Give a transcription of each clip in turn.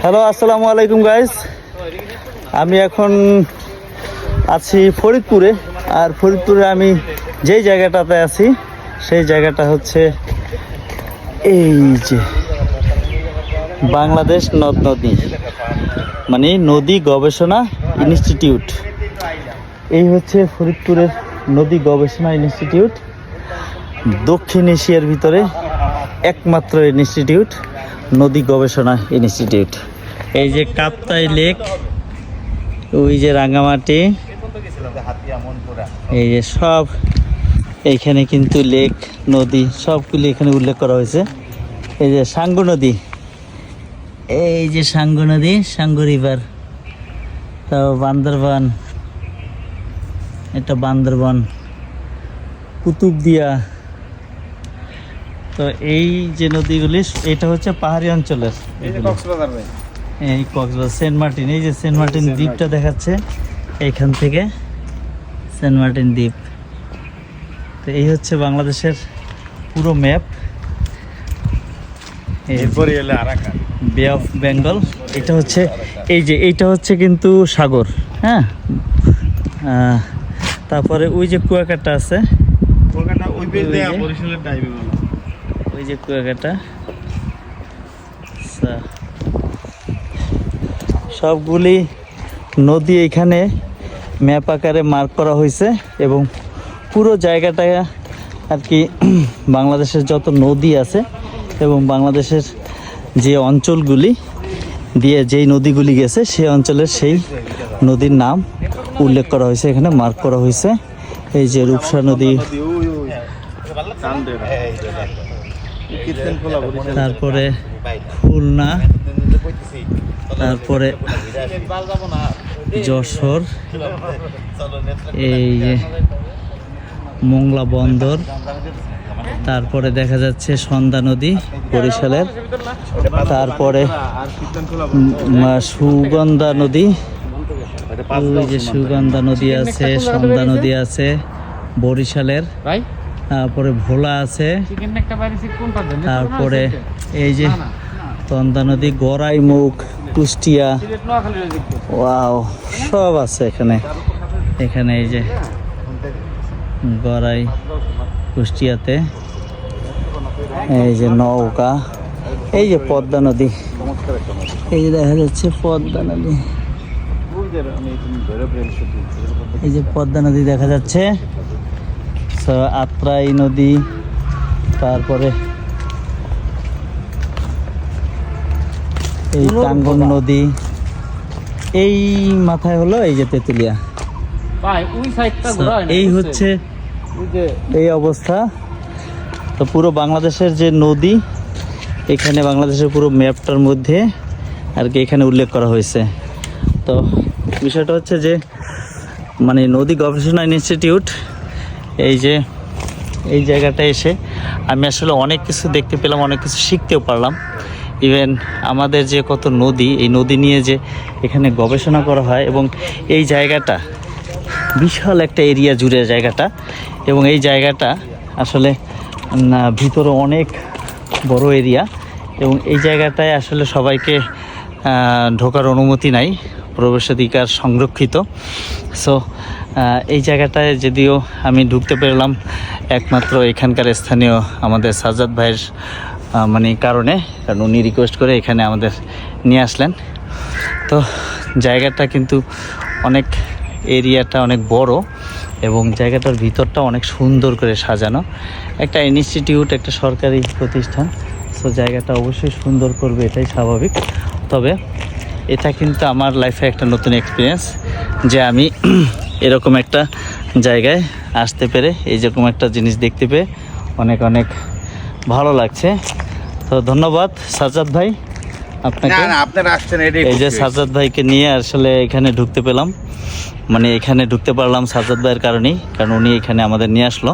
Hello, আসসালামু আলাইকুম guys. আমি এখন আছি ফরিদপুরে। আর ফরিদপুরে আমি যেই জায়গাটাতে আছি সেই জায়গাটা হচ্ছে এই যে বাংলাদেশ নদ নদী মানে নদী গবেষণা ইনস্টিটিউট। এই হচ্ছে ফরিদপুরের নদী গবেষণা ইনস্টিটিউট, দক্ষিণ এশিয়ার ভিতরে একমাত্র ইনস্টিটিউট, নদী গবেষণা ইনস্টিটিউট। এই যে কাপ্তাই লেক, ওই যে রাঙামাটি, এই যে সব এইখানে কিন্তু লেক নদী সবগুলি এখানে উল্লেখ করা হয়েছে। এই যে সাঙ্গু নদী, এই যে সাঙ্গু নদী, সাঙ্গু রিভার। তো বান্দরবান, এটা বান্দরবান, কুতুবদিয়া। তো এই যে নদীগুলি, এটা হচ্ছে পাহাড়ি অঞ্চলের। এই কক্সবাজার, সেন্ট মার্টিন, এই যে সেন্ট মার্টিন দ্বীপটা দেখাচ্ছে এইখান থেকে, সেন্ট মার্টিন দ্বীপ। তো এই হচ্ছে বাংলাদেশের পুরো ম্যাপ, বে অফ বেঙ্গল। এটা হচ্ছে এই যে এইটা হচ্ছে কিন্তু সাগর, হ্যাঁ। তারপরে ওই যে কুয়াকাটা আছে, ওই যে কুয়াকাটা। সবগুলি নদী এখানে ম্যাপ আকারে মার্ক করা হয়েছে এবং পুরো জায়গাটা আর কি বাংলাদেশের যত নদী আছে এবং বাংলাদেশের যে অঞ্চলগুলি দিয়ে যেই নদীগুলি গেছে সেই অঞ্চলের সেই নদীর নাম উল্লেখ করা হয়েছে, এখানে মার্ক করা হয়েছে। এই যে রূপসা নদী, তারপরে খুলনা, তারপরে যশোর, এই যে মোংলা বন্দর, তারপরে দেখা যাচ্ছে সন্ধ্যা নদী বরিশালের, তারপরে সুগন্ধা নদী, ওই যে সুগন্ধা নদী আছে, সন্ধ্যা নদী আছে বরিশালের, তারপরে ভোলা আছে, তারপরে এই যে তন্দা নদী, গড়াইমুখ, কুষ্টিয়া, ওয়াও সব আছে এখানে। এখানে এই যে গড়াই কুষ্টিয়াতে, এই যে নৌকা, এই যে পদ্মা নদী, এই যে দেখা যাচ্ছে পদ্মা নদী, এই যে পদ্মা নদী দেখা যাচ্ছে, আত্রাই নদী, তারপরে এই টাঙ্গন নদী, এই মাথায় হলো এই যে তেঁতুলিয়া। এই হচ্ছে এই অবস্থা। তো পুরো বাংলাদেশের যে নদী, এখানে বাংলাদেশের পুরো ম্যাপটার মধ্যে আর কি এখানে উল্লেখ করা হয়েছে। তো বিষয়টা হচ্ছে যে মানে নদী গবেষণা ইনস্টিটিউট, এই যে এই জায়গাটায় এসে আমি আসলে অনেক কিছু দেখতে পেলাম, অনেক কিছু শিখতেও পারলাম। ইভেন আমাদের যে কত নদী, এই নদী নিয়ে যে এখানে গবেষণা করা হয় এবং এই জায়গাটা বিশাল একটা এরিয়া জুড়ে জায়গাটা, এবং এই জায়গাটা আসলে ভিতরে অনেক বড় এরিয়া এবং এই জায়গাটায় আসলে সবাইকে ঢোকার অনুমতি নাই, প্রবেশাধিকার সংরক্ষিত। সো এই জায়গাটায় যদিও আমি ঢুকতে পেলাম একমাত্র এখানকার স্থানীয় আমাদের সাজ্জাদ ভাইয়ের মানে কারণে, কারণ উনি রিকোয়েস্ট করে এখানে আমাদের নিয়ে আসলেন। তো জায়গাটা কিন্তু অনেক, এরিয়াটা অনেক বড় এবং জায়গাটার ভিতরটা অনেক সুন্দর করে সাজানো। একটা ইনস্টিটিউট, একটা সরকারি প্রতিষ্ঠান, সো জায়গাটা অবশ্যই সুন্দর করবে, এটাই স্বাভাবিক। তবে এটা কিন্তু আমার লাইফে একটা নতুন এক্সপিরিয়েন্স যে আমি এরকম একটা জায়গায় আসতে পেরে, এইরকম একটা জিনিস দেখতে পেয়ে অনেক অনেক ভালো লাগছে। তো ধন্যবাদ সাজ্জাদ ভাই আপনাকে। এই যে সাজ্জাদ ভাইকে নিয়ে আসলে এখানে ঢুকতে পেলাম, মানে এখানে ঢুকতে পারলাম সাজ্জাদ ভাইয়ের কারণেই, কারণ উনি এখানে আমাদের নিয়ে আসলো।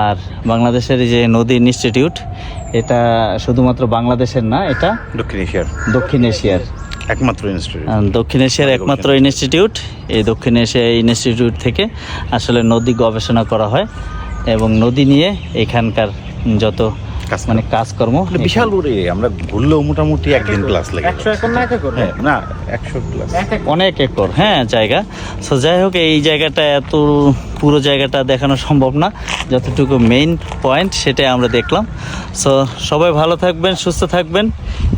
আর বাংলাদেশের এই যে নদী ইনস্টিটিউট, এটা শুধুমাত্র বাংলাদেশের না, এটা দক্ষিণ এশিয়ার একমাত্র ইনস্টিটিউট, দক্ষিণ এশিয়ার একমাত্র ইনস্টিটিউট। এই দক্ষিণ এশিয়া ইনস্টিটিউট থেকে আসলে নদী গবেষণা করা হয় এবং নদী নিয়ে এখানকার যত মানে কাজকর্ম বিশাল ওরে আমরা ঘুরলেও মোটামুটি একদিন ক্লাস লাগে। 100 একর না 1 একর? হ্যাঁ না 100 প্লাস। অনেক একর, হ্যাঁ জায়গা। সো যাই হোক, এই জায়গাটা এত পুরো জায়গাটা দেখানো সম্ভব না, যতটুকু মেইন পয়েন্ট সেটাই আমরা দেখলাম। সো সবাই ভালো থাকবেন, সুস্থ থাকবেন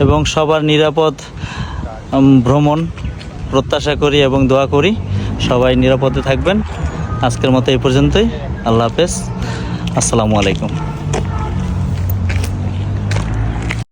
এবং সবার নিরাপদ ভ্রমণ প্রত্যাশা করি এবং দোয়া করি সবাই নিরাপদে থাকবেন। আজকের মতো এই পর্যন্তই। আল্লাহ হাফেজ, আসসালামু আলাইকুম।